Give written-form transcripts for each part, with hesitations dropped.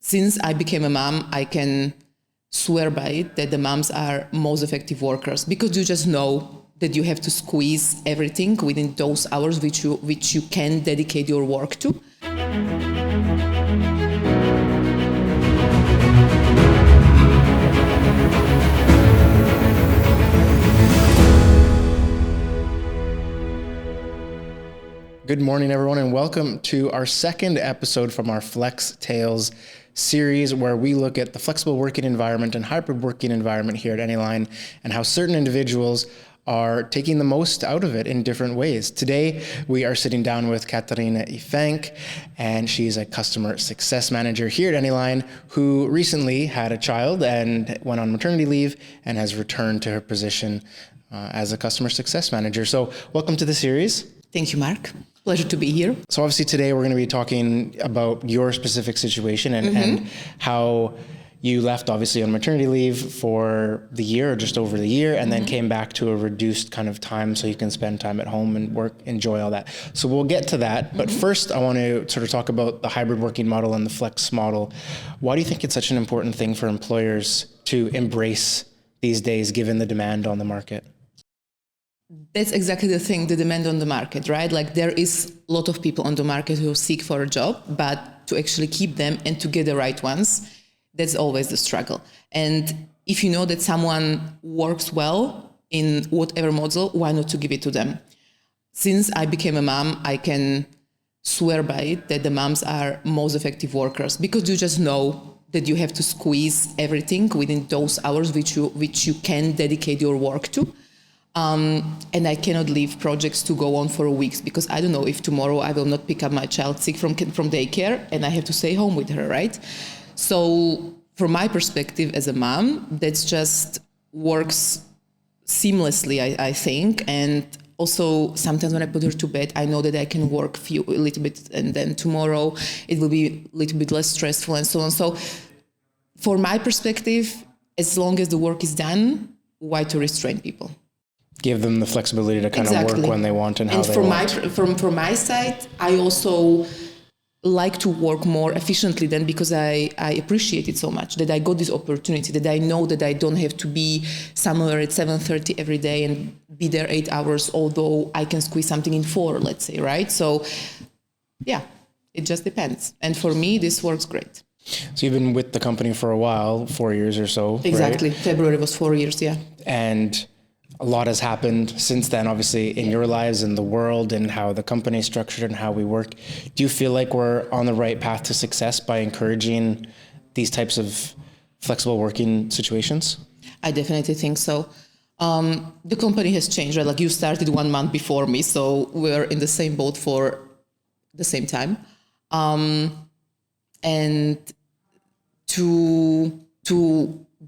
Since I became a mom, I can swear by it that the moms are most effective workers, because you just know that you have to squeeze everything within those hours which you can dedicate your work to. Good morning, everyone, and welcome to our second episode from our Flextales series, where we look at the flexible working environment and hybrid working environment here at Anyline and how certain individuals are taking the most out of it in different ways. Today, we are sitting down with Katarina Evang, and she's a customer success manager here at Anyline who recently had a child and went on maternity leave and has returned to her position as a customer success manager. So welcome to the series. Thank you, Mark. Pleasure to be here. So obviously today we're going to be talking about your specific situation and how you left obviously on maternity leave for the year or just over the year, and then came back to a reduced kind of time so you can spend time at home and work, enjoy all that. So we'll get to that. But first I want to sort of talk about the hybrid working model and the flex model. Why do you think it's such an important thing for employers to embrace these days, given the demand on the market? That's exactly the thing, the demand on the market, right? Like there is a lot of people on the market who seek for a job, but to actually keep them and to get the right ones, that's always the struggle. And if you know that someone works well in whatever model, why not to give it to them? Since I became a mom, I can swear by it that the moms are most effective workers, because you just know that you have to squeeze everything within those hours which you can dedicate your work to. And I cannot leave projects to go on for weeks, because I don't know if tomorrow I will not pick up my child sick from daycare and I have to stay home with her, right? So from my perspective as a mom, that's just works seamlessly, I think. And also sometimes when I put her to bed, I know that I can work a little bit, and then tomorrow it will be a little bit less stressful and so on. So for my perspective, as long as the work is done, why to restrain people? Give them the flexibility to kind of work when they want and how they want. From my side, I also like to work more efficiently then, because I appreciate it so much that I got this opportunity, that I know that I don't have to be somewhere at 7:30 every day and be there 8 hours, although I can squeeze something in 4, let's say, right? So yeah, it just depends. And for me, this works great. So you've been with the company for a while, 4 years or so, Exactly. right? February was 4 years, yeah. And a lot has happened since then, obviously, in your lives, in the world, and how the company is structured and how we work. Do you feel like we're on the right path to success by encouraging these types of flexible working situations? I definitely think so. The company has changed, right? Like you started 1 month before me, so we're in the same boat for the same time. And to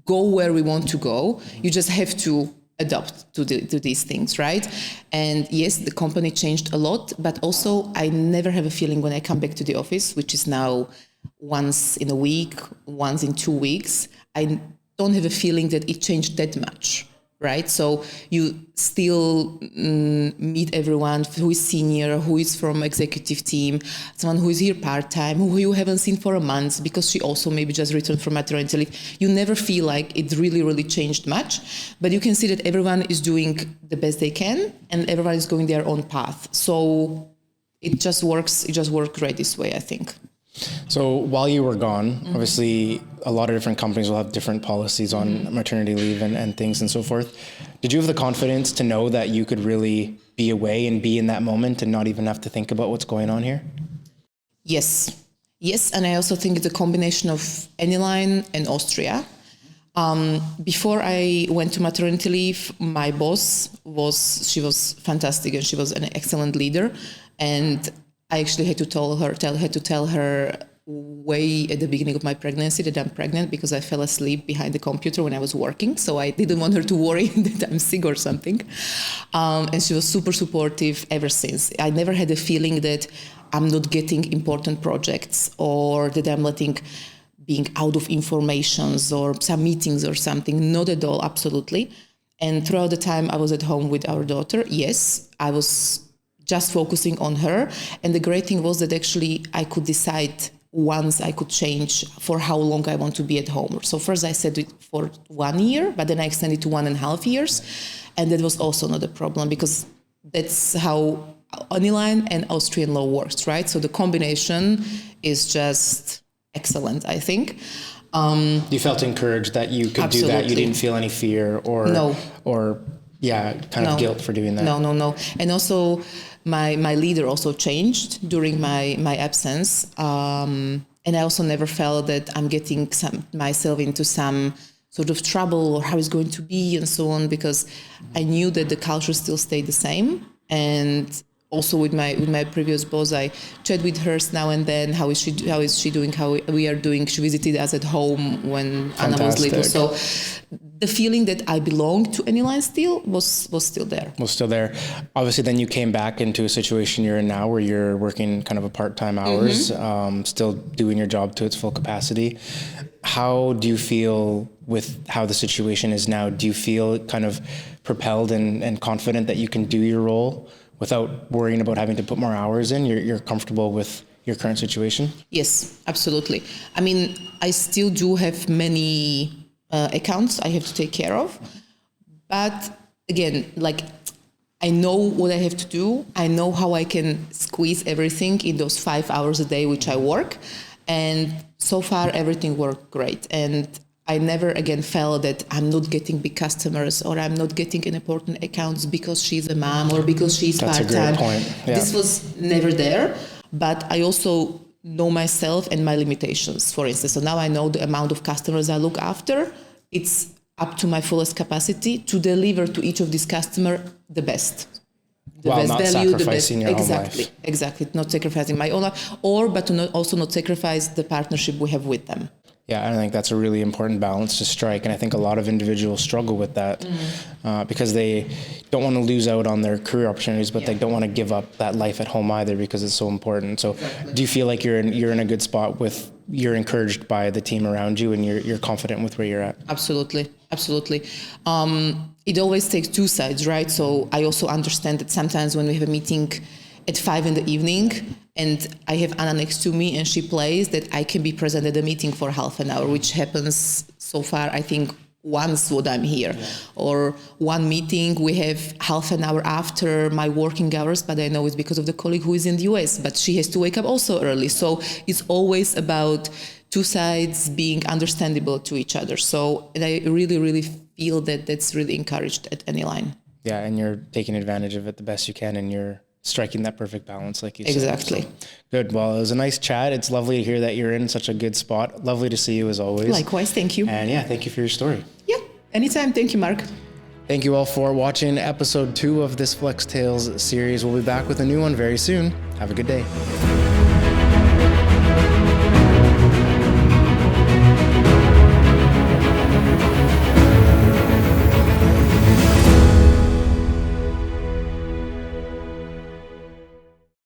go where we want to go, you just have to adapt to these things, right? And yes, the company changed a lot, but also I never have a feeling when I come back to the office, which is now once in a week, once in 2 weeks, I don't have a feeling that it changed that much, right? So you still meet everyone who is senior, who is from executive team, someone who is here part-time, who you haven't seen for a month because she also maybe just returned from maternity leave. You never feel like it really, really changed much, but you can see that everyone is doing the best they can and everyone is going their own path. So it just works great this way, I think. So while you were gone, obviously a lot of different companies will have different policies on maternity leave and things and so forth. Did you have the confidence to know that you could really be away and be in that moment and not even have to think about what's going on here? Yes. And I also think it's a combination of Anyline and Austria. Before I went to maternity leave, my boss she was fantastic and she was an excellent leader. And I actually had to tell her way at the beginning of my pregnancy that I'm pregnant, because I fell asleep behind the computer when I was working. So I didn't want her to worry that I'm sick or something. And she was super supportive ever since. I never had a feeling that I'm not getting important projects or that I'm being out of informations or some meetings or something. Not at all, absolutely. And throughout the time I was at home with our daughter, yes, I was just focusing on her. And the great thing was that actually I could decide once I could change for how long I want to be at home. So first I said it for 1 year, but then I extended to 1.5 years. And that was also not a problem because that's how Anyline and Austrian law works, right? So the combination is just excellent, I think. You felt encouraged that you could Absolutely. do that. You didn't feel any fear or No. of guilt for doing that. No. And also my leader also changed during my absence. And I also never felt that I'm getting myself into some sort of trouble or how it's going to be and so on, because I knew that the culture still stayed the same. And also with my previous boss, I chat with her now and then. How is she doing? How we are doing? She visited us at home when Anna was little. So the feeling that I belonged to Anyline still was still there. Was still there. Obviously, then you came back into a situation you're in now, where you're working kind of a part-time hours, still doing your job to its full capacity. How do you feel with how the situation is now? Do you feel kind of propelled and confident that you can do your role without worrying about having to put more hours in? You're comfortable with your current situation? Yes, absolutely. I mean, I still do have many accounts I have to take care of. But again, like, I know what I have to do. I know how I can squeeze everything in those 5 hours a day, which I work. And so far, everything worked great. And I never again felt that I'm not getting big customers or I'm not getting an important accounts because she's a mom or because she's part-time. That's a great point. Yeah. This was never there. But I also know myself and my limitations, for instance. So now I know the amount of customers I look after. It's up to my fullest capacity to deliver to each of these customers the best. The While best not value, sacrificing the best, your own life. Exactly. Not sacrificing my own life, but to also not sacrifice the partnership we have with them. Yeah, I think that's a really important balance to strike. And I think a lot of individuals struggle with that because they don't want to lose out on their career opportunities, but they don't want to give up that life at home either because it's so important. So do you feel like you're in a good spot you're encouraged by the team around you and you're confident with where you're at? Absolutely. It always takes two sides, right? So I also understand that sometimes when we have a meeting at 5 p.m. and I have Anna next to me and she plays, that I can be present at the meeting for half an hour, which happens so far, I think, once when I'm here. Yeah. Or one meeting we have half an hour after my working hours, but I know it's because of the colleague who is in the US, but she has to wake up also early. So it's always about two sides being understandable to each other. So, and I really, really feel that that's really encouraged at Anyline. Yeah, and you're taking advantage of it the best you can, and you're striking that perfect balance, like you said. Exactly. So, good. Well, it was a nice chat. It's lovely to hear that you're in such a good spot. Lovely to see you as always. Likewise. Thank you. And yeah, thank you for your story. Yeah, anytime. Thank you, Mark. Thank you all for watching episode 2 of this Flextales series. We'll be back with a new one very soon. Have a good day.